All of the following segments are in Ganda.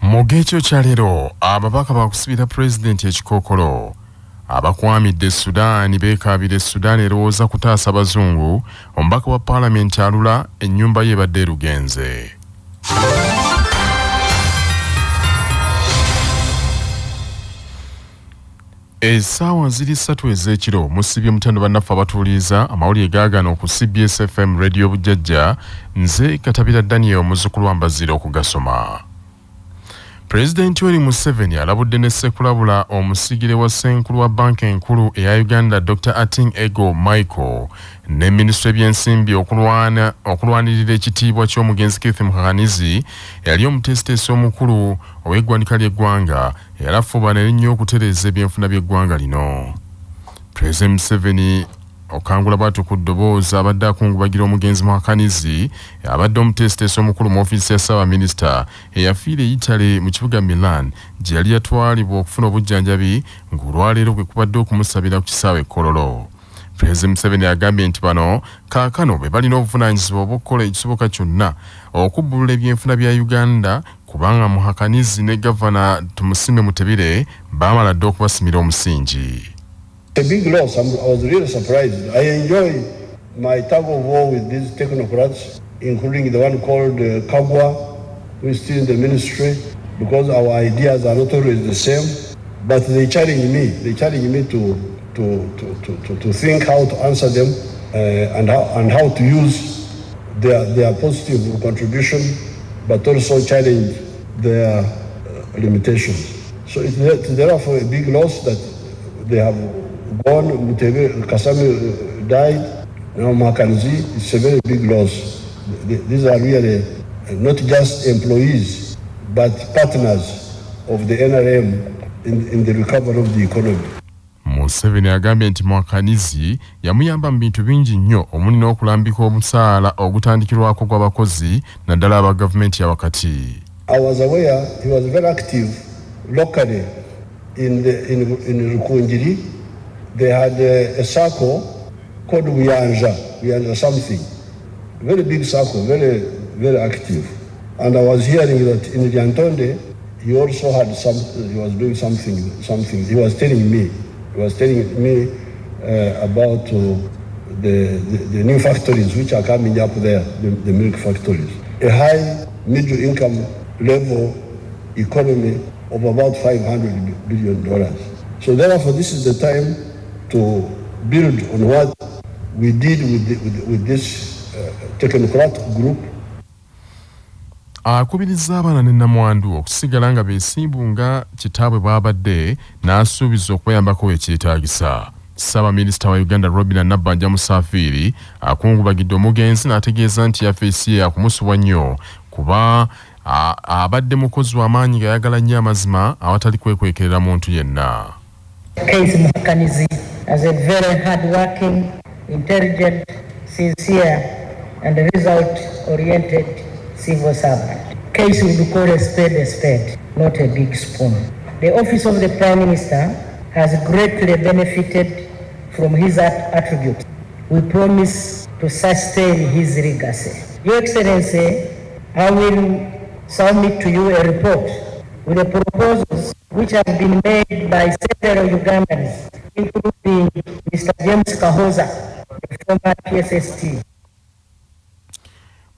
Mugekyo kyalero ababaka bakusibira President Ekikokoro Abakwamidde Esudani Bekabire Esudani erowooza kutaasa abazungu omubaka wa Parliament alula Enyumba ye Ebadde Elugenze. Essaawa ziri 3 ez'ekiro musibye mutendo bannaffe abatuuliza amawulire gaagana okusibya SFM Radio Bujjajja nze Katabira Daniel omuzukulu wa Mbazira okugasoma. President Yoweri Museveni alabudde ne Ssekulabula omusigire wa Ssenkulu wa Banka Enkulu eya Uganda Dr. Ating Ego Michael ne Minisitule by'ensimbi okulwanirira ekitiibwa ky'omugenzi Keith Mukakanizi yali omutesiteesi omukulu ow'eggwanika ly'eggwanga era afuba nnyo okutereeza ebyenfuna by'eggwanga lino. President Museveni okangula bwatu ku ddoboozi abadde akungubagira omugenzi Mukakanizi abadde omutesiteesi omukulu mu ofiisi ya Ssaabaminisita eyafiira Italy mu kibuga Milan gye yali yatwalibwa okufuna obujjanjabi ng'olwaleero kwe kubadde okumusabira ku kisaawe e Kololo. President Museveni agambye nti bano kaakano be balina obuvunaanyizibwa obw'okukola ekisoboka kyonna okubbulula ebyenfuna bya Uganda kubanga Mukakanizi ne Gavana Tumusiime Mutebire baamala dde okubasimira omusingi. A big loss. I was really surprised. I enjoy my tug of war with these technocrats, including the one called Kabwa, who is still in the ministry, because our ideas are not always the same. But they challenge me. They challenge me to think how to answer them and how to use their positive contribution, but also challenge their limitations. So it's therefore a big loss that they have gone. Kasami died. Now Mukakanizi, it's a very big loss. These are really not just employees, but partners of the NRM in the recovery of the economy. Museveni agambye nti Mukakanizi yamuyamba mu bintu bingi nnyo omuli n'okulambika omusaala ogutandikirwako gw'abakozi naddala aba gavumenti ya wakati. I was aware he was very active locally in Rukunjiri. They had a circle called Uyanja something, very big circle, very, very active. And I was hearing that in Lyantonde, he also had he was doing something. He was telling me about the new factories which are coming up there, the milk factories. A high middle income level economy of about $500 billion. So therefore, this is the time to build on what we did with this technocrat group. Akubiriza abaana ne nnamwandu okusigala nga beesimbu nga kitaabwe bw'abadde n'asuubiza okweyambako ekyetaagisa. Ssaabaminisita wa Uganda Robinah Nabbanja Musafiri akungubagidde omugenzi n'ategeeza nti yafeesi ye akumusubwa nnyo kuba abadde mukozi w'amaanyi ng'ayagala nnyo amazima awatali kwekwekerera muntu yenna. Keith Mukakanizi as a very hard-working, intelligent, sincere and result-oriented civil servant. Keith would call a spade, not a big spoon. The office of the Prime Minister has greatly benefited from his attributes. We promise to sustain his legacy. Your Excellency, I will submit to you a report with the proposals which have been made by several Ugandans, including Mr. James Kahoza, the former PSST.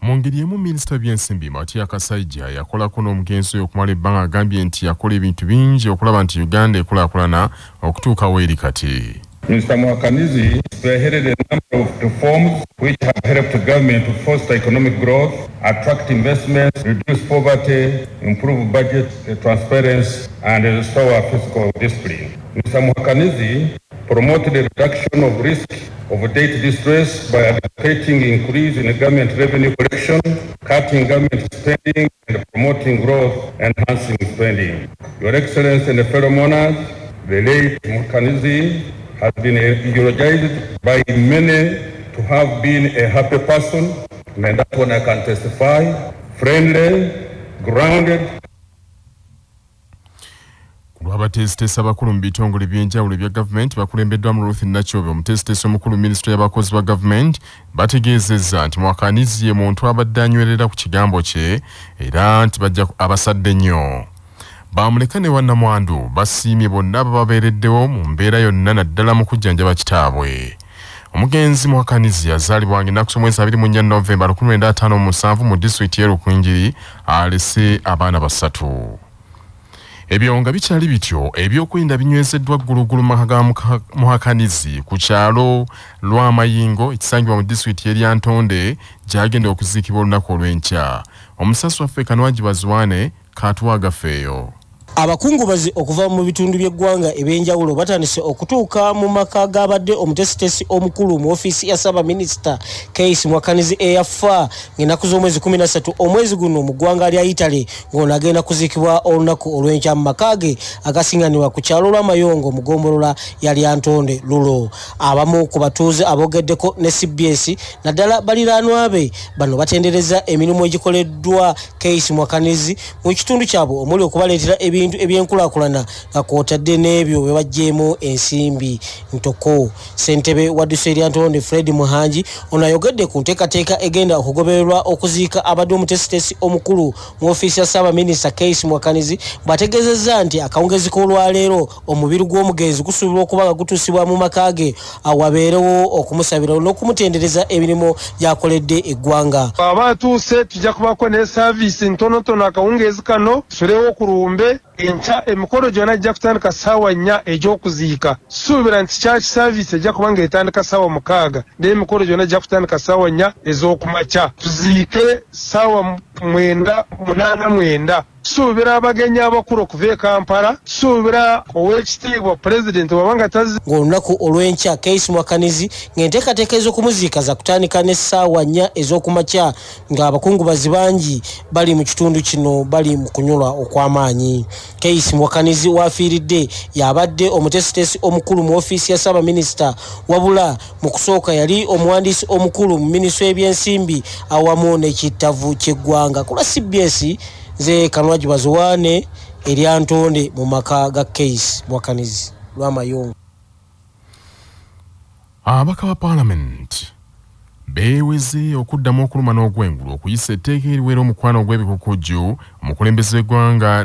Mungeri emu Minisita by'ensimbi Matiya Kasaija yakolako n'omugenzi okumala ebbanga agambye nti yakola ebintu bingi okulaba nti Uganda ekulaakulana okutuukawo eri kati. Mr. Mukakanizi spearheaded a number of reforms which have helped the government to foster economic growth, attract investments, reduce poverty, improve budget transparency, and restore fiscal discipline. Mr. Mukakanizi promoted a reduction of risk of debt distress by advocating increase in government revenue collection, cutting government spending, and promoting growth, enhancing spending. Your Excellency and fellow monarchs, the late Mukakanizi has been eulogized by many to have been a happy person, and that one I can testify, friendly, grounded. Lwabateesiteesi abakulu mu bitongole by'enjawulo bya gavumenti bakulembeddwa mu Ruth Nachobe omuteesiteesi omukulu minisitule y'abakozi ba gavumenti bategeezezza nti Mwakanizi ye muntu abadde anywerera ku kigambo kye era nti bajja abasadde nnyo. Bamuleka ne wannamwandu basiimye bonna abababeereddewo mu mbeera yonna naddala mu kujjanjaba kitaabwe. Omugenzi Mwakanizi yazaalibwa ennaku z'omwezi 24 Novemba 1957 mu disitulikiti y'Elugenze alese abaana basatu. Ebyo nga bikyali bityo ebyokwenda binywezeddwa ggulugulu maka ga Mwakanizi ku kyalo Lwamayingo ekisangibwa mu disitulikiti y'Eryantonde gy'agenda okuziikibwa olunaku olw'enkya. Omusasi waffe Kanwaji Bazwane katwagafeeyo. Abakungubazi okuva mu bitundu by'eggwanga ebyenjawulo batandise okutuuka mu maka g'abadde omuteesiteesi omukulu mu ofiisi ya Ssaabaminisita Case Mwakanizi eyafa ng'ennaku z'omwezi 13 omwezi guno mu ggwanga lya Italy ng'ono agenda kuziikibwa olunaku olw'enkya mu maka ge agasinganirwa ku kyalo lw'Amayongo mu ggombolola ya Lyantonde Lulo. Abamu ku batuuze aboogeddeko ne CBS naddala baliraanwa be bano batendereza emirimu egikoleddwa Case Mwakanizi mu kitundu kyabwe omuli okubaleetera ebintu ebyenkulaakulana nga kw'otadde n'ebyo bwe baggyemu ensimbi ntoko. Ssentebe wa disitulikiti y'Eryantonde Fred Muhangi ono ayogedde ku nteekateeka egenda okugobererwa okuziika abadde omuteesiteesi omukulu mu ofiisi ya Ssaabaminisita Case Mwakanizi bw'ategeezezza nti akawungezi k'olwaleero omubiri gw'omugenzi gusuubirwa okuba nga gutuusibwa mu maka ge awabeerewo okumusabira n'okumutendereza emirimu gy'akoledde eggwanga. Abatuuse tujja kubako ne saaviisi ntonotono akawungezi kano tusolewo ku lumbe enkya emikolo gyonna ajja kutandika ssaawa 4 egy'okuziika. Suubira nti kyaki saaviisi ejja kuba ng'etandika ssaawa 6 naye emikolo gyonna ajja kutandika ssaawa 4 ez'okumakya. Tuziike ssaawa 9. Suubira abagenyi abakulu okuva e Kampala, suubira oweekitiibwa pulezidenti wabanga tazi. Ng'olunaku olw'enkya Case Mwakanizi ng'enteekateeka ez'okumuziika za kutandika n'essaawa 4 ez'okumakya ng'abakungubazi bangi bali mu kitundu kino bali mu kunyolwa okw'amaanyi. Case Mwakanizi waafiiridde y'abadde omuteesiteesi omukulu mu ofiisi ya Ssaabaminisita wabula mu kusooka yali omuwandiisi omukulu mu minisitule y'ebyensimbi awamu n'ekittavu ky'eggwanga. Ku lwa CBS nze Kanwaji Bazwane Eryantonde mu maka ga Case Mwakanizi lw'Amayongo. Ababaka ba Parliament beeweze okuddamu okuluma n'ogwengulu okuyisa etteeka eriweera omukwano ogw'ebikokojjo omukulembeze w'eggwanga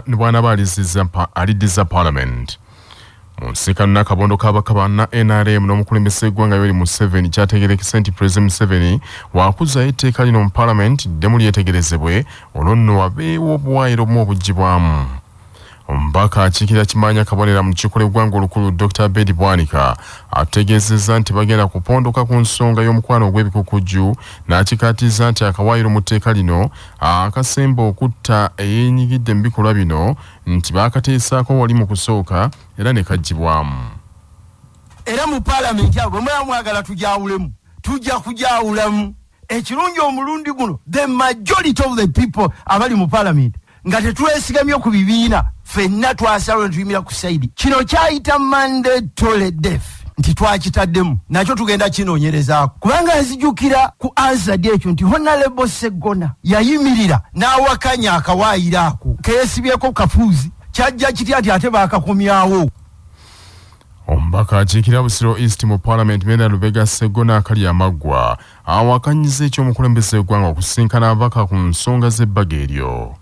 ne bw'anaaba aliddiza Parliament. Mu nsisinkano n'akabondo k'ababaka ba NRM n'omukulembeze w'eggwanga Yoweri Museveni kyategeerekese nti Pulezidenti Museveni waakuzayo etteeka lino mu Parliament ddemu lyetegerezebwe olwo nno wabeewo obuwaayiro obumu obuggyibwamu. Omubaka akiikirira Kimanya Kabonera mu lukiiko lw'eggwanga olukulu Dr. Bedi Bwanika ategeezezza nti bagenda kupondoka ku nsonga y'omukwano ogw'ebikokojjo n'akikaatiza nti akawaayiro mu tteeka lino akasemba okutta eyeenyigidde mu bikolwa bino nti baakateesaako wali mu kusooka era ne kaggyibwamu. Era mu Paalamenti abo bwe mwagala tujawulemu tujja kujawulamu. Ekirungi omulundi guno the majority of the people abali mu Paalamenti nga tetwesigamye ku bibiina ffenna twasalawo ne tuyimira ku saidi. Kino kyayita mandatory death nti twakitaddemu nakyo tugenda kinoonyerezaako kubanga nzijukira ku answered ekyo nti Honorable Sseggona yayimirira n'awakanya akawaayiro ako keesibyeko kafuuzi kyajja kitya ati ate baakakomyawo. Omubaka akiikirira Busiro East mu Parliament Mena Lubega Sseggona akali amaggwa awakanyiza ekyomukulembeze w'eggwanga okusinkana ababaka ku nsonga z'ebbaga eryo.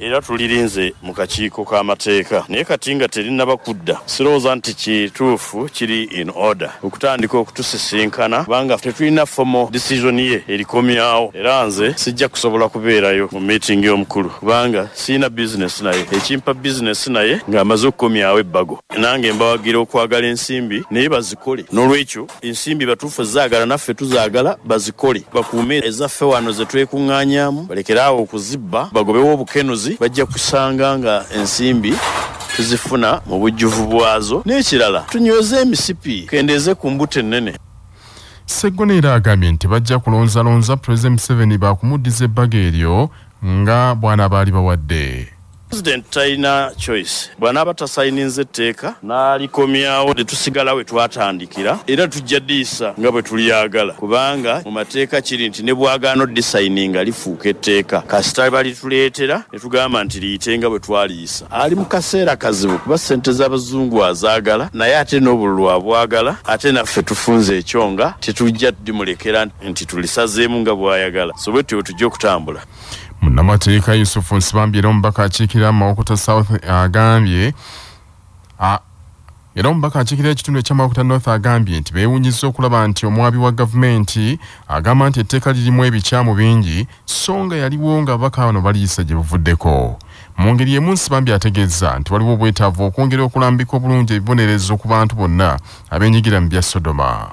Era tulirinze mu kakiiko k'amateeka naye kati nga terinaba kudda sirowooza nti kituufu kiri in order okutandika okutusisinkana kubanga tetulina formal decision ye erikomyawo era nze sijja kusobola kubeerayo mu meeting y'omukulu kubanga siina business naye ekimpa business naye ng'amaze okukomyawo ebbago nange mbawagira okwagala ensimbi naye bazikole n'olwekyo ensimbi batuufu zaagala naffe tuzaagala bazikole bakuume ezaffe wano ze twekuŋŋaanyaamu balekeraawo okuzibba bagobewo obukenuzi bajja kusanga nga ensimbi tuzifuna mu bujjuvu bwazo n'ekirala tunyweze emisipi kendeeze ku mbuto ennene. Sseggona era agambye nti bajja kulonzalonza Pulezidenti Museveni baakumuddiza ebbaga eryo nga bwana baali bawadde. President talina choice. Bw'anaaba tasayininze etteeka n'alikomyawo ne tusigala we twatandikira era tujja ddiisa nga bwe tulyagala kubanga mu mateeka kiri nti ne bwagaana oddisayininga lifuuka etteeka kasita balituleetera ne tugamba nti liyite nga bwe twaliisa. Ali mu kaseera kazibu kuba ssente z'abazungu azaagala naye ate n'obululu abwagala ate naffe tufunze ekyonga tetujja dimulekera nti tulisazeemu nga bw'ayagala so bwe tujja okutambula. Munnamateeka Yusufu Nsibambi era omubaka akiikirira Mawokota South agambye era omubaka akiikirira ekitundu ekya Mawokota North agambye nti beewunyizza okulaba nti omwabi wa gavumenti agamba nti etteeka lirimu ebikyamu bingi so nga yaliwo nga ababaka bano baliyisa gye buvuddeko. Mu ngeri emu Nsibambi ategeeza nti waliwo obwetaavu okwongera okulambika obulungi ebibonerezo ku bantu bonna abeenyigira mu bya Sodoma.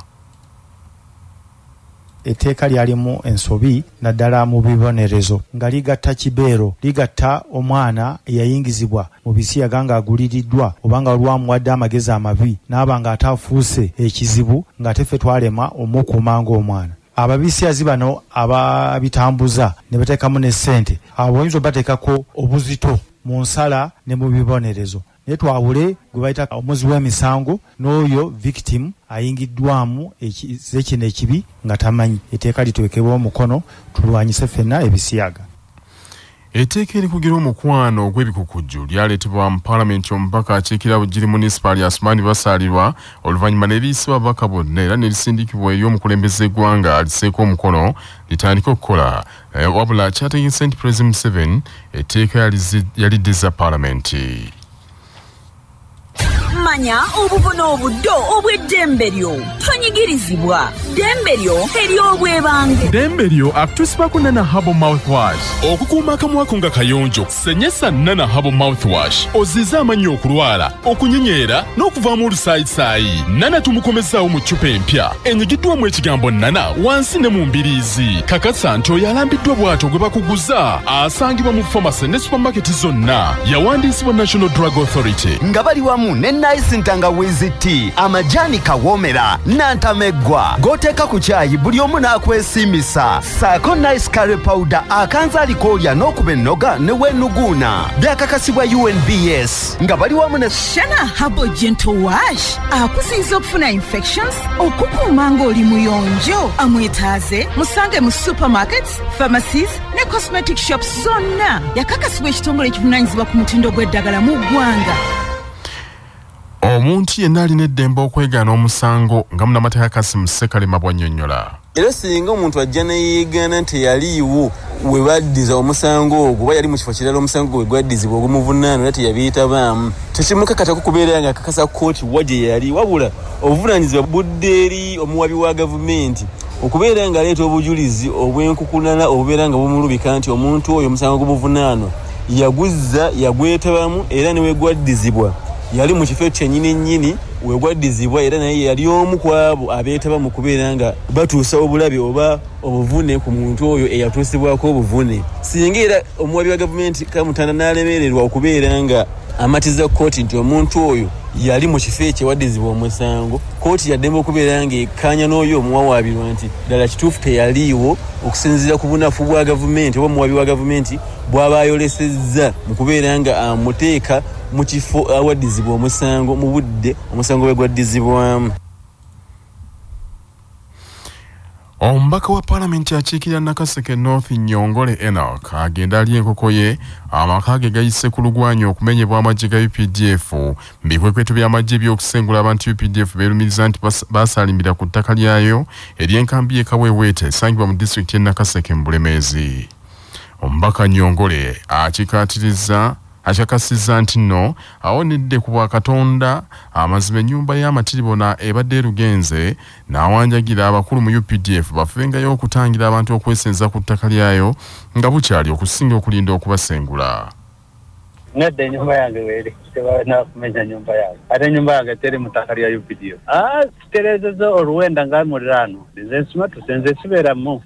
Etteeka lyalimu ensobi naddala mu bibonerezo nga ligatta kibeero ligatta omwana eyayingizibwa mu bisiyaga nga aguliriddwa obanga olwamuwadde amagezi amabi n'aba nga ataafuuse ekizibu ng'ate ffe twalema omukuuma ng'omwana. Ababisiyazi bano ababitambuza ne bateekamu ne ssente abo oyinza obateekako obuzito mu nsala ne mu bibonerezo naye twawule gwe bayita omuzi w'emisango n'oyo victim ayingiddwamu kino ekibi nga tamanyi. Etteeka lituwekebwa omukono tulwanyise ffenna ebisiyaga. Etteeka erikugira omukwano ogw'ebikukujju lyaleetebwa mu paalamenti omubaka akiikirira Bugiri munisipaali Asumani basaalirwa oluvannyuma ne liisibwa ababaka bonna era ne lisindikibwa eri omukulembeze eggwanga aliseeko omukono litandike okukola wabula kyategese nti President Museveni etteeka yaliddiza paalamenti. Manya obuvuna obuddo obw'eddembe lyo tonyigirizibwa ddembe lyo ery'obwebange. Ddembe lyo akutusibako Nana Herbal Mouthwash okukuuma akamwa ko nga kayonjo. Senyesa Nana Herbal Mouthwash ozize amannyo okulwala okunyinyeera n'okuvaamu olusaayi. Nana tumukomezaawo mu ccupa empya enyigiddwamu ekigambo Nana wansi ne mu mbiriizi. Kakasa nti oyo alambiddwa bw'atyo gwe bakuguza asangibwa mu famasi ne supamaketi zonna. Yawandiisibwa National Drug Authority nga bali wamu ne nice ntangawizi tea amajani kawoomera nantameggwa g'oteeka ku caayi buli omu n'akwesimisa saako nice curry powder akanza alikoolya n'okuba ennoga ne weenuguuna byakakasibwa UNBS nga bali wamu ne Shana Herbal Gentle Wash akusinza okufuna infections okukuuma ng'oli muyonjo. Amwetaaze musange mu supermarkets, pharmacies ne cosmetic shops zonna. Yakakasibwa ekitongole ekivunaanyizibwa ku mutindo gw'eddagala mu ggwanga. Omuntu yenna alina eddembe okwegaana omusango nga munnamateeka Kassim Ssekalema bw'annyonnyola. Era singa omuntu ajja ne yeegaana nti yaliiwo we baddiza omusango ogwo oba yali mu kifo kirala omusango gwe gwaddizibwa ogumuvunaano era teyabiyitabaamu tekimukakatako kubeera nga akakasa kkooti wa gye yali wabula obuvunaanyizibwa budde eri omuwabi wa gavumenti okubeera ng'aleeta obujulizi obw'enkukunana obubeera nga bumulubika nti omuntu oyo omusango gumuvunaano yaguzza yagwetabamu era ne wegwaddizibwa yali mu kifo kyennyini wegwaddizibwa era naye yali omu ku abo abeetaba mu kubeera nga batuusa obulabe oba obuvune ku muntu oyo eyatuusibwako obuvune. Singa era omuwabi wa gavumenti Kamutanda n'alemererwa okubeera nga amatiza kkooti nti omuntu oyo yali mu kifo ekyewaddizibwa omusango, kkooti yaddembe okubeera nga ekkaanya n'oyo omuwawaabirwa nti ddala kituufu teyaliiwo okusinziira ku bunafu bwa gavumenti oba omuwabi wa gavumenti bw'aba ayolesezza mu kubeera nga amuteeka mu kifo awaddizibwa omusango mu budde omusango bwe gwaddizibwamu. Omubaka wa paalamenti akiikirira Nakaseke North Nyongole Enoch agenda ali enkoko ye amaka ge gayise ku lugwanyo okumenyebwa amagye ga UPDF bikwekweto by'amagye by'okusengula abantu UPDF beerumiriza nti baasalimbira ku ttaka lyayo ery'enkambi y'Ekaweeweete esangibwa mu disitulikiti y'e Nakaseke mu Bulemeezi. Omubaka Nyongole akakasizza nti nno awonedde ku bwakatonda amazima ennyumba y'amatiribona ebadde Elugenze n'awanjagira abakulu mu UPDF bafengayo okutangira abantu okwesenza ku ttaka lyayo nga bukyali okusinga okulinda okubasengula. Nedda ennyumba yange weeri tebalina kumenya nyumba yange ate ennyumba yange teri mu ttaka lya UPDF. Sitereezezza oluwenda nga muliraano nze nsima tusenze sibeeramu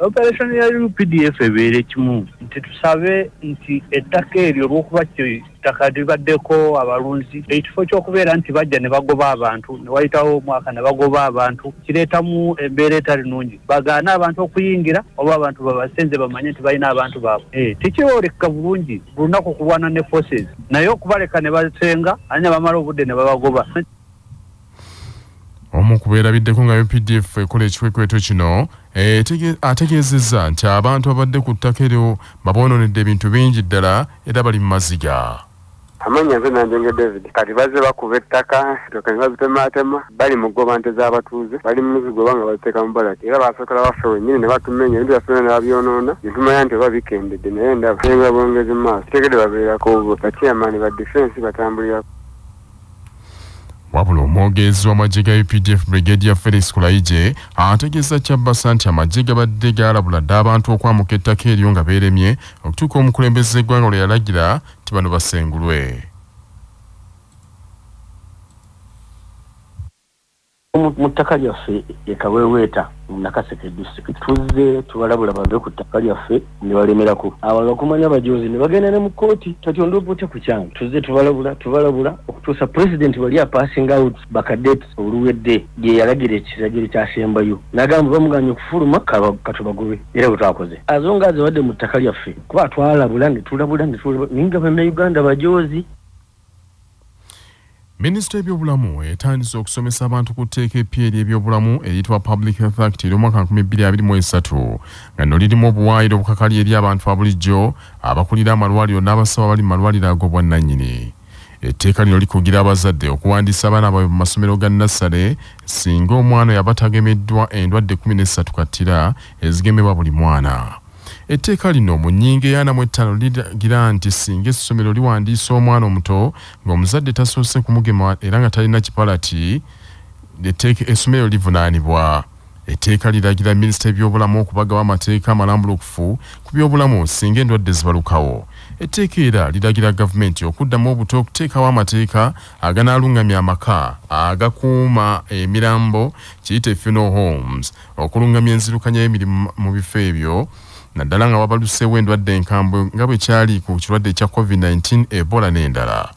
operation ya UPDF ebeere kimu kati tusabe nti ettaka eryo olw'okuba ettaka libaddeko abalunzi ekifo ky'okubeera nti bajja ne bagoba abantu ne wayitawo omwaka ne bagoba abantu kireetamu embeera etali nnungi bagaana abantu okuyingira oba abantu babasenze bamanye nti balina abantu baabwe tekibooleka bulungi bulunaku okulwana ne forces naye okubaleka ne basenga anya bamala obudde ne babagoba. Omu kubeerabiddeko nga UPDF ekola ekikwekweto kino ategeezezza nti abantu abadde ku ttaka eryo baboononedde ebintu bingi ddala era bali mu maziga. Amanya nze Nanjenge David kati bazze bakuba ettaka ettaka ne bazitematema bali mu ggobante z'abatuuze bali mu muzigo banga baziteeka mu balati era basookera baffe wennyini ne batumenya ebintu byaffe ne babyonoona ntumanya nti oba bikendedde naye ndaba senga bwongezi mu maaso teekedde babeerako bachairman ba defense batambulirako. Wabula omwogezi w'amagye ga UPDF Brigadier Felix Kulaije ategeeza Kyabasa nti amagye gabadde gaalabula dda abantu okwamuka ettaka eryo nga beeremye okutuuka omukulembeze eggwanga lwe yalagira nti bano basengulwe. Mu ttaka lyaffe ekaweweeta mu Nakaseke district tuzze tubalabula bave ku ttaka lyaffe ne balemerako abalala okumanya abajozi ne bagenda ne mu kooti tatyonda obuute ku kyange tuzze tubalabula okutuusa president wali passing out bakadet oluwedde gye yalagira ekiragiro kyasembayo n'agamba bamuganya okufuluma katubagobe era bwe twakoze azonga aziwadde mu ttaka lyaffe kuba twalabula ne tulabula ninga bannayuganda bajozi. Minisitule y'ebyobulamu etandise okusomesa abantu ku tteeka eppya ery'ebyobulamu eriyitibwa Public Health Act ery'omwaka 2023 nga nno lirimu obuwaayiro obukakali eri abantu abulijjo abakulira amalwaliro n'abasawo abali mu malwaliro ag'obwannannyini. Etteeka lino likugira abazadde okuwandiisa abaana baabwe mu masomero ga nnassale singa omwana yaba tagemeddwa endwadde 13 kattira ezigemebwa buli mwana. Etteeka lino mu nnyingo eya 45 liragira nti singa essomero liwandiisa omwana omuto ng'omuzadde tasoose kumugema era nga talina kipalati essomero livunaanibwa. Etteeka liragira minisita ebyobulamu okubagawo amateeka amalambulukufu ku byobulamu singa endwadde zibalukawo. Etteeka era liragira gavumenti okuddamu obuto okuteekawo amateeka aganaalungamya amaka agakuuma emirambo kiyite funeral homes okulungamya enzirukanya y'emirimu mu bifo ebyo naddala nga wabaluseewo endwadde enkambwe nga bwe kyali ku kirwadde ekya COVID-19 Ebola n'endala.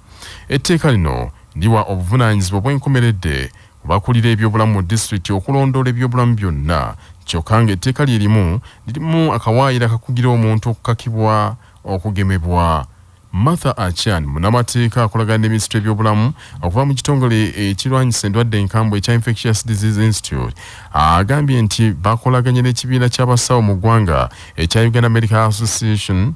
Etteeka lino liwa obuvunaanyizibwa obw'enkomeredde bakulira ebyobulamu mu disitulikiti okulondoola ebyobulamu byonna kyokka nga etteeka lirimu akawaayiro akakugira omuntu okukakibwa okugemebwa. Martha Achan munnamateeka akolagana ne minisitule y'ebyobulamu okuva mu kitongole ekirwanyisa endwadde enkambwe ekya Infectious Disease Institute agambye nti bakolaganye n'ekibiina ky'abasawo mu ggwanga ekya Uganda Medical Association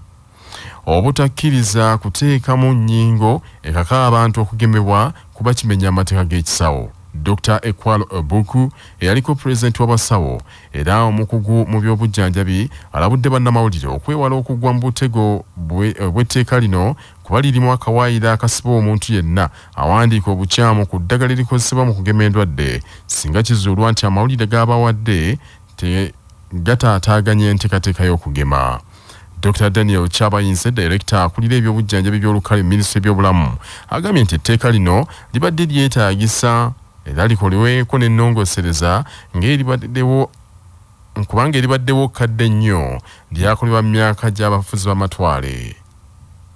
obutakkiriza kuteekamu nnyingo ekaka abantu okugemebwa kuba kimenya amateeka g'ekisawo. Dr. Ekwalo Obuku eyaliko pulezidenti w'abasawo era omukugu mu by'obujjanjabi alabudde bannamawulire okwewala okugwa mu butego bw'etteeka lino kuba lirimu akawaayiro akasiba omuntu yenna awandiika obukyamu ku ddagala erikozesebwa mu kugema endwadde singa kizuulwa nti amawulire g'abawadde gataataaganya enteekateeka y'okugema. Dr. Daniel Chabayinze, Director akulira eby'obujjanjabi by'olukale mu minisitule y'ebyobulamu agambye nti etteeka lino libadde lyetaagisa era likoleweko n'ennongosereza kubanga eribaddewo kadde nnyo lyakolebwa mu myaka gy'abafuzi b'amatwale.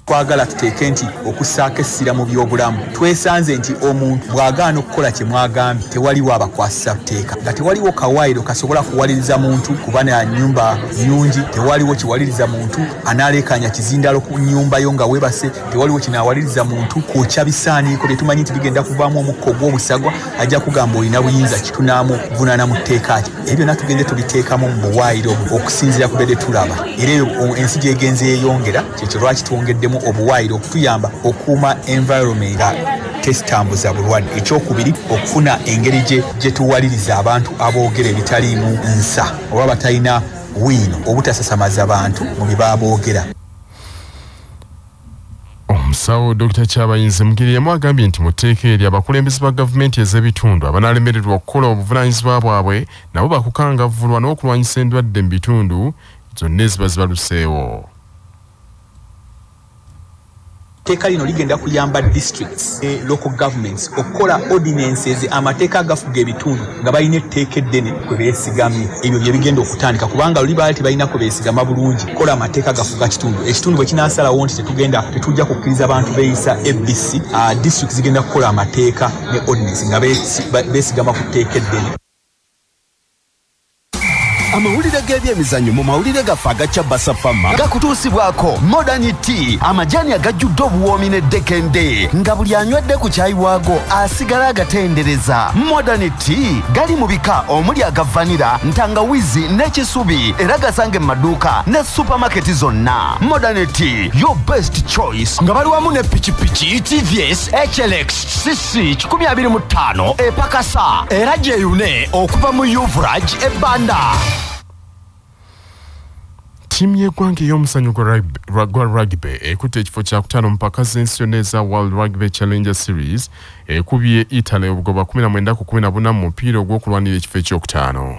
Kwagala tuteeke nti okussaako essira mu byobulamu twesanze nti omuntu bw'agaana okukola kye mwagambye tewaliwo abakwasisa tteeka nga tewaliwo kawaayiro kasobola kuwaliriza muntu kuba na nnyumba nnungi tewaliwo kiwaliriza muntu anaaleekanya kizindalo ku nnyumba yo nga weebase tewaliwo kinaawaliriza muntu kwokya bisaaniiko bye tumanyi nti bigenda kuvaamu omukka ogw'obusagwa ajja kugamba olina buyinza kitunaamuvunaana mu tteeka ki ebyo byonna tugende tubiteekamu mu buwaayiro okusinziira ku bye tulaba era ensi gy'egenze yeeyongera kyekyo lwaki twongeddemu obuwaayiro okutuyamba okuuma environment nga tesitambuza bulwadde. Ekyokubiri okufuna engeri gye tuwaliriza abantu aboogera ebitaliimu nsa oba batalina wiino obutasasamaza abantu mu bye baboogera. Omusawo Dr. Chabayinze Mugiriyamu agambye nti mu tteeka eryo abakulembeze ba gavumenti ez'ebitundu abanalemererwa okukola obuvunaanyizibwa bwabwe nabo bakukangavvulwa n'okulwanyisa endwadde mu bitundu zonna eziba zibaluseewo. Teeka lino ligenda kuyamba districts, local governments okukola ordinances amateeka agafuga ebitundu nga balina etteeka eddene kwe beesigamye. Ebyo bye bigenda okutandika kubanga luli baali tebalina kwe beesigama bulungi kola amateeka agafuga kitundu. Ekitundu bwe kinaasalawo nti tetujja kukkiriza abantu beeyisa ABC, districts zigenda kukola amateeka ne ordinance nga beesigama ku tteeka eddene. Amawulire g'ebyemizannyo mu mawulire gaffe agaca basafama gakutuusibwako Modern Tea, amajani agajjudde obuwoomi n'eddekende nga buli anywedde ku caayi waago asigala agatendereza. Modern Tea gali mu bika omuli aga vanilla, ntangawizi n'ekisubi era gasange mu maduuka ne supermarket zonna. Modern Tea, your best choice. Nga bali wamu ne pikipiki TVS HLX CC 125 epakasa era gyeyune okuva mu Yuvraj Ebanda. Timu y'eggwanga ey'omuzannyo gwa rugby ekutte ekifo kya kutaano mu mpaka z'ensi yonna eza World Rugby Challenger Series ekubye Italy obugoba 19-14 mu mupiira ogw'okulwanira ekifo ekyokutaano.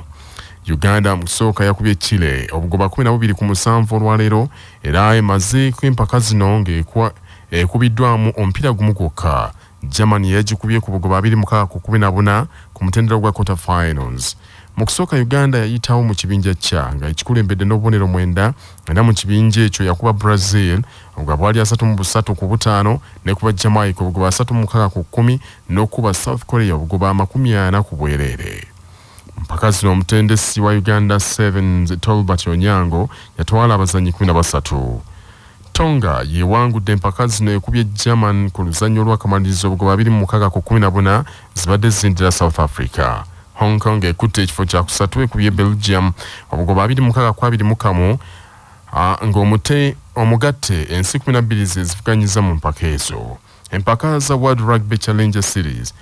Uganda mu kusooka yakubye Chile obugoba 12-7 olwaleero era emazeeko empaka zino ng'ekubiddwamu omupiira gumu gwokka. Germany yagikubye ku bugoba 26-14 ku mutendera gwa quarter finals. Mu kusooka Uganda yayitawo mu kibinja kya nga ekikulembedde n'obubonero 9 era mu kibinja ekyo yakuba Brazil nga bwali 3-5 ne kuba Jamaica obugoba 3-10 n'okuba South Korea obugoba 40 ku bwereere. Mpaka zino omutendesi wa Uganda Sevens Tolbert Onyango yatwala abazanyi 13. Tonga yewangudde empaka zino ekubye German ku luzanyo lw'akamalirizo obugoba 26-14 zibadde zindira South Africa. Hong Kong ekutte ekifo kya kusatu ekubye Belgium obugoba 26-21 ng'omugatte ensi 12 zezifuganyiza mu mpaka ezo. Empaka za World Rugby Challenger Series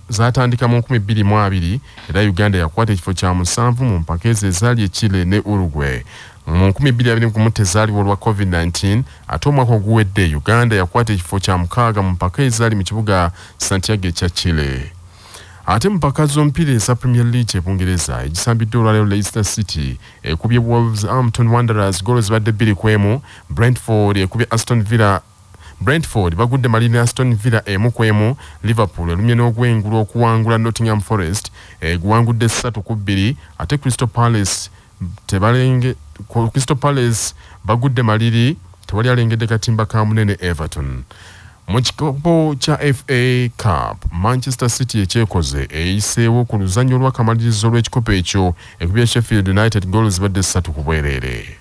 zatandika mu 2020 era Uganda yakwata ekifo kya 7 mu mpaka ezo ezaali Chile ne Uruguay. Mu 2021 tezaaliwo olwa COVID-19 ate omwaka oguwedde Uganda yakwata ekifo kya 6 mu mpaka ezaali mu kibuga Santiago ekya Chile. Ate mpaka z'omupiira eza Premier League ebungereza egisambidde olwaleero Leicester City ekubye Wolverhampton Wanderers goolo zibadde 2-1. Brentford bagudde maliri Aston Villa 1-1. Liverpool elumye n'ogwengulu okuwangula Nottingham Forest guwangudde 3-2 ate Crystal Palace bagudde maliri tewali alengedde katimba ka munene Everton. Mu kikopo kya FA Cup, Manchester City ekyekoze eyiseewo ku luzanyo lw'akamalirizo lw'ekikopo ekyo ekubye Sheffield United goolo zibadde 3 ku bwereere.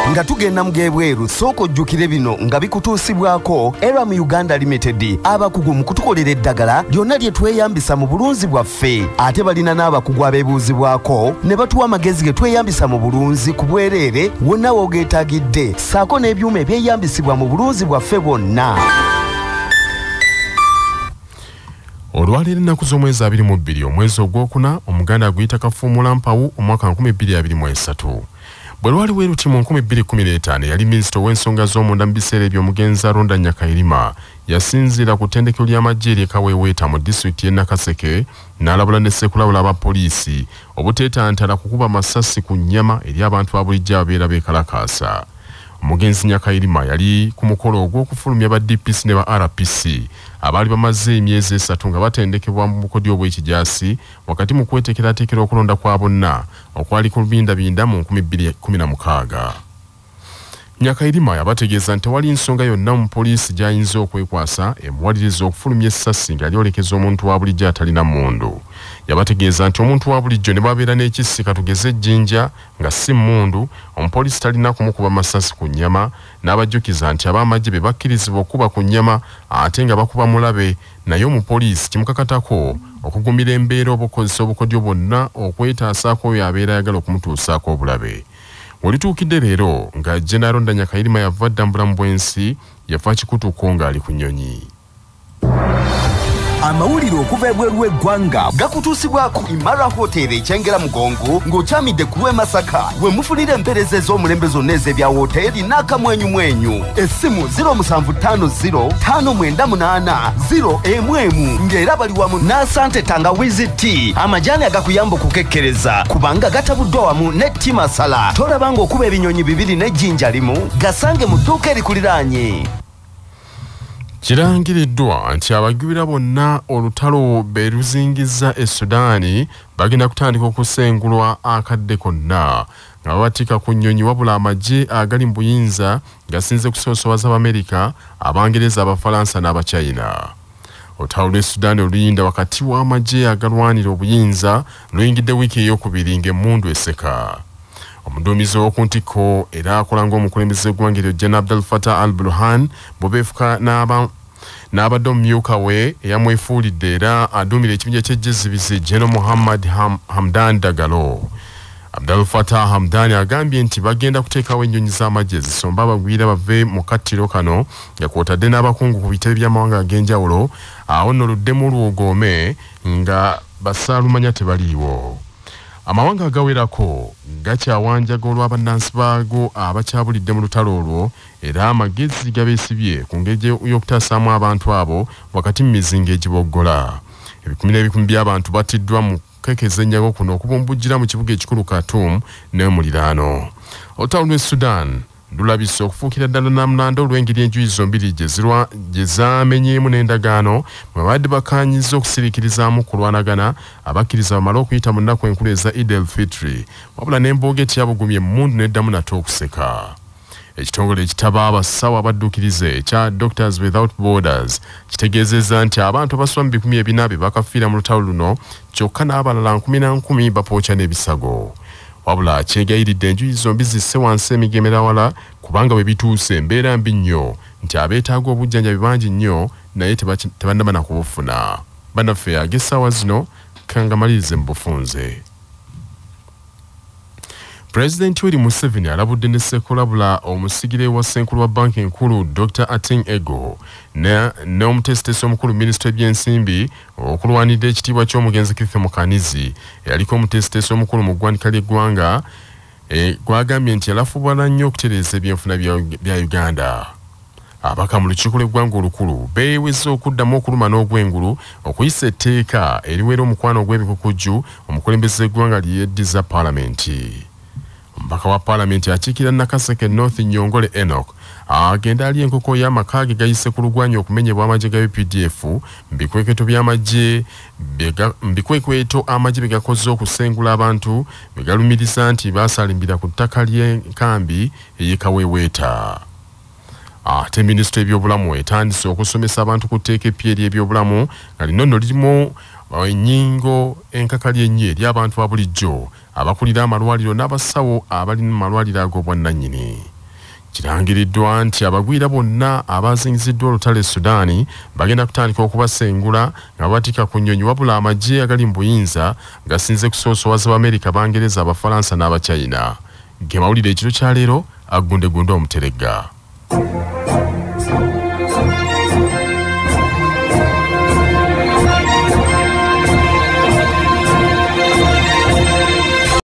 Nga tugenda mu gebweru sooka ojjukire bino nga bikutuusibwako Eram Uganda Limited, abakugu mu kutukolera eddagala lyonna lye tweyambisa mu bulunzi bwaffe, ate balina n'abakugu abeebuuzibwako ne batuwa amagezi ge tweyambisa mu bulunzi ku bwereere wonna woogeetaagidde, saako n'ebyuma ebyeyambisibwa mu bulunzi bwaffe bwonna. Olwaleero ennaku z'omwezi 22 omwezi ogwokuna omuganda aguyita Kafuumula Mpawu omwaka 2023. Bwe lwaliwo erutimu 2015 yali minisita w'ensonga z'omunda mu biseera eby'omugenzi alonda Nyakairima yasinziira ku ttendekero ly'amagye ery'Ekaweeweeta mu disitulikiti y'e Nakaseke n'alabula ne ssekulawula aba poliisi obuteetantala kukuba masasi ku nnyama eri abantu ba bulijjo ababeera beekalakaasa. Omugenzi Nyakairima yali ku mukolo ogw'okufulumya ba DPC ne ba RPC abaali bamaze emyezi 3 nga batendekebwa mu bukodyo obw'ekijaasi wakati mu kweteekerateekera okulonda kwa bonna okwali ku lubindabinda mu 2016. Nyakairima yabategeeza nti tewali nsonga yonna mu poliisi gy'ayinza okwekwasa emuwaliriza okufulumya essasi nga lyolekeza omuntu wa bulijjo atalina mmundu. Yabategeeza nti omuntu wa bulijjo ne bwabeera n'ekissi katugeze ejjinja nga si mmundu, omupoliisi talina kumukuba masasi ku nnyama, n'abajjukiza nti ab'amagye be bakkirizibwa okuba ku nnyama ate nga bakuba mulabe, naye omupoliisi kimukakatako okugumira embeera obukozesa obukodyo bwonna okwetaasaako oyo abeera ayagala okumutuusaako obulabe. Olituukidde leero nga General Nyakairima yava dda mu bulamu bw'ensi yafa kikutuuko ng'ali ku nnyonyi. amawulire okuva ebweru w'eggwanga gakutuusibwako Imara Hotel ekyengera mugongo ng'okyamidde ku lw'e Masaka we mufunira empeereza ez'omulembe zonna ez'ebya woteeri n'akamwenyumwenyu. Essimu 0750988011 ng'era bali wamu n'Asante Tangawizi Tea, amajaani agakuyamba okukekkereza kubanga gatabuddwa wamu ne tea masala. Tolabanga okuba ebinyonyi bibiri n'ejjinja limu, gasange mu dduuka erikuliraanye. Kirangiriddwa nti abagwira bonna olutalo beruzingiza Esudani bagenda kutandika okusengulwa akadde konna nga babatika ku nnyonyi wabula amagye agali mu buyinza gasinze kusoosowaza Abamerika, Abangereza, Abafalansa n'Abachina. Olutalo lw'Esudani oluyinda wakati w'amagye agalwanira obuyinza luyingidde wiiki ey'okubiri ng'emmundu eseka. Omuduumizi w'oku ntikko era akola ng'omukulembeze gw'eggwanga eryo Gen. Abdel Fattah al-Burhan bw'obeefuka n'abadde omumyuka we eyamwefuulidde era aduumira ekibinja ky'ejjezibizi Gen. Muhammad Hamdan Dagalo. Abdel Fattah Hamdani agambye nti bagenda kuteekawo ennyonyi z'amagye zisomba abagwira bave mu kattiro kano nga kw'otadde n'abakungu ku bitebe by'amawanga ag'enjawulo awo nno luddemu olwogome nga basaalumanya tebaliiwo. Amawanga agawerako gakyawanjaga olw'abannansi baago abakyabulidde mu lutalo olwo era amagezi gabeesibye ku ngeri y'okutaasaamu abantu abo wakati mu mizinga egiboggola. Ebikumi n'ebikumi by'abantu battiddwa mu kukekeza ennyago kuno okubumbujjira mu kibuga ekikulu Khartoum n'emuliraano. Olutalo lw'e Sudan lulabise okufuukira ddala namulanda olw'engeri enjuyi zombiri gye zaamenyeemu n'endagaano bwe babadde bakaanyiza okusiriikirizaamu kulwanagana abakkiriza bamale okuyita mu nnaku enkulu eza Eid al-Fitr wabula n'embooga etyabugumya emmundu n'eddamu nate okuseka. Ekitongole ekitaba abasawo abadduukirize ekya Doctors Without Borders kitegeezezza nti abantu abasoma mu 400 bakafiira mu lutalo luno kyokka n'abalala 10,000 bapookya n'ebisago. Wabula kyegayiridde enjuyi zombi zisse wansi emigemerawala kubanga bwe bituuse embeera mbi nnyo nti abeetaaga obujjanjabi bangi nnyo naye tebannaba na kubufuna. Bannaffe ag'essaawa zino kangamalirize mu bufunze. President Yoweri Museveni alabudde ne ssekolabula omusigire wa ssenkulu wa banki enkulu Dr. Ating Ego n'omutesitesi omukulu minisitule by'ensimbi okulwanirira ekitiibwa ky'omugenzi Kife Mukanizi eyaliko omutesitesi omukulu mu ggwanika ly'eggwanga gwagambye nti yalafubwala nnyo okutereeza ebyenfuna bya Uganda. Abaka mu lukiiko lw'eggwanga olukulu beeweze okuddamu okuluma n'ogwengulu okuyisa etteeka eriwera omukwano ogw'ebikukujju omukulembeze eggwanga lye yeddiza paalamenti. Omubaka wa paalamenti akiikira Nakaseke North Nyongole Enoch agenda ali enkoko y'amaka ge gayise ku lugwanyi okumenyebwa amagye ga UPDF mbikwekweto amagye begakoze okusengula abantu begalumiriza nti baasalimbira ku ttaka ly'enkambi ey'Ekaweweeta. Ate minisitule y'ebyobulamu etandise okusomesa abantu ku tteeka eppya ery'ebyobulamu nga lino nno lirimu ennyingo enkakali ennyo eri abantu ba bulijjo abakulira amalwaliro n'abasawo abali mu malwaliro ag'obwannannyini. Kirangiriddwa nti abagwira bonna abazingiziddwa olutalo e Sudaani bagenda kutandika okubasengula nga batika ku nnyonyi wabula amagye agali mu buyinza gasinze kusoosowaza Abamerika, Abangereza, Abafalansa n'Abachina. Ge mawulire ekiro kya leero aggundegunde omuteregga.